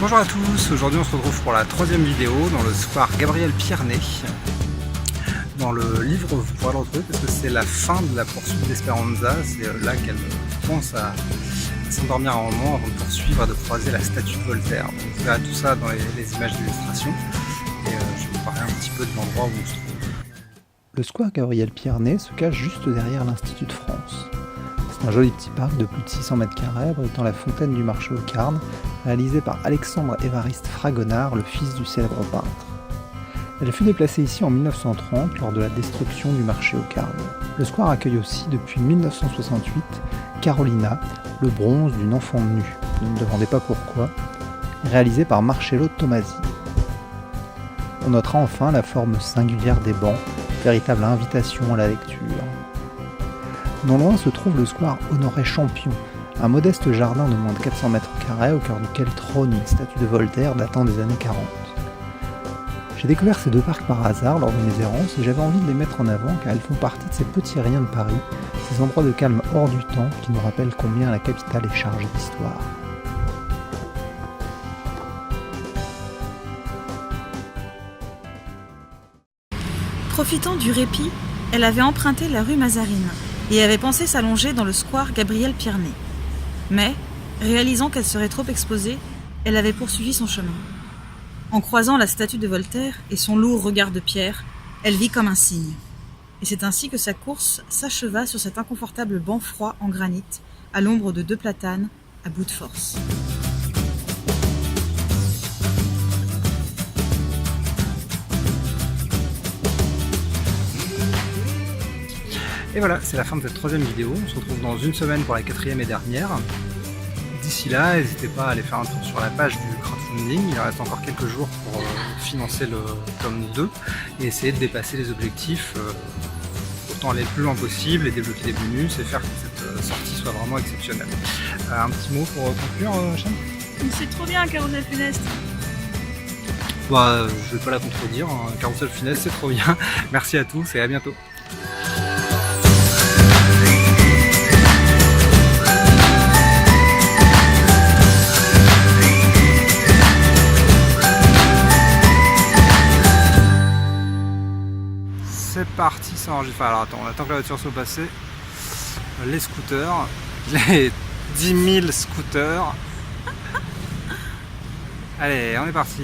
Bonjour à tous, aujourd'hui on se retrouve pour la troisième vidéo dans le square Gabriel Pierné. Dans le livre vous pourrez le retrouver parce que c'est la fin de la poursuite d'Esperanza, c'est là qu'elle pense à s'endormir un moment avant de poursuivre et de croiser la statue de Voltaire. Donc, vous verrez tout ça dans les images d'illustration et je vais vous parler un petit peu de l'endroit où on se trouve. Le square Gabriel Pierné se cache juste derrière l'Institut de France. C'est un joli petit parc de plus de 600 mètres carrés abritant la fontaine du marché aux Carnes, réalisée par Alexandre Évariste Fragonard, le fils du célèbre peintre. Elle fut déplacée ici en 1930 lors de la destruction du marché aux Carnes. Le square accueille aussi depuis 1968 Carolina, le bronze d'une enfant nue, ne me demandez pas pourquoi, réalisé par Marcello Tomasi. On notera enfin la forme singulière des bancs, véritable invitation à la lecture. Non loin se trouve le square Honoré Champion, un modeste jardin de moins de 400 mètres carrés au cœur duquel trône une statue de Voltaire datant des années 40. J'ai découvert ces deux parcs par hasard lors de mes errances et j'avais envie de les mettre en avant car elles font partie de ces petits riens de Paris, ces endroits de calme hors du temps qui nous rappellent combien la capitale est chargée d'histoire. Profitant du répit, elle avait emprunté la rue Mazarine et avait pensé s'allonger dans le square Gabriel Pierné. Mais, réalisant qu'elle serait trop exposée, elle avait poursuivi son chemin. En croisant la statue de Voltaire et son lourd regard de pierre, elle vit comme un cygne. Et c'est ainsi que sa course s'acheva sur cet inconfortable banc froid en granit, à l'ombre de 2 platanes, à bout de force. Et voilà, c'est la fin de cette troisième vidéo. On se retrouve dans une semaine pour la quatrième et dernière. D'ici là, n'hésitez pas à aller faire un tour sur la page du crowdfunding. Il reste encore quelques jours pour financer le tome 2 et essayer de dépasser les objectifs, autant aller le plus loin possible et débloquer des bonus et faire que cette sortie soit vraiment exceptionnelle. Un petit mot pour conclure, Chane ? C'est trop bien, Carousel Funeste. Bah, je vais pas la contredire, hein. Carousel Funeste, c'est trop bien. Merci à tous et à bientôt. C'est parti, ça enregistre. Enfin, alors attends, on attend que la voiture soit passée. Les scooters, les 10 000 scooters. Allez, on est parti.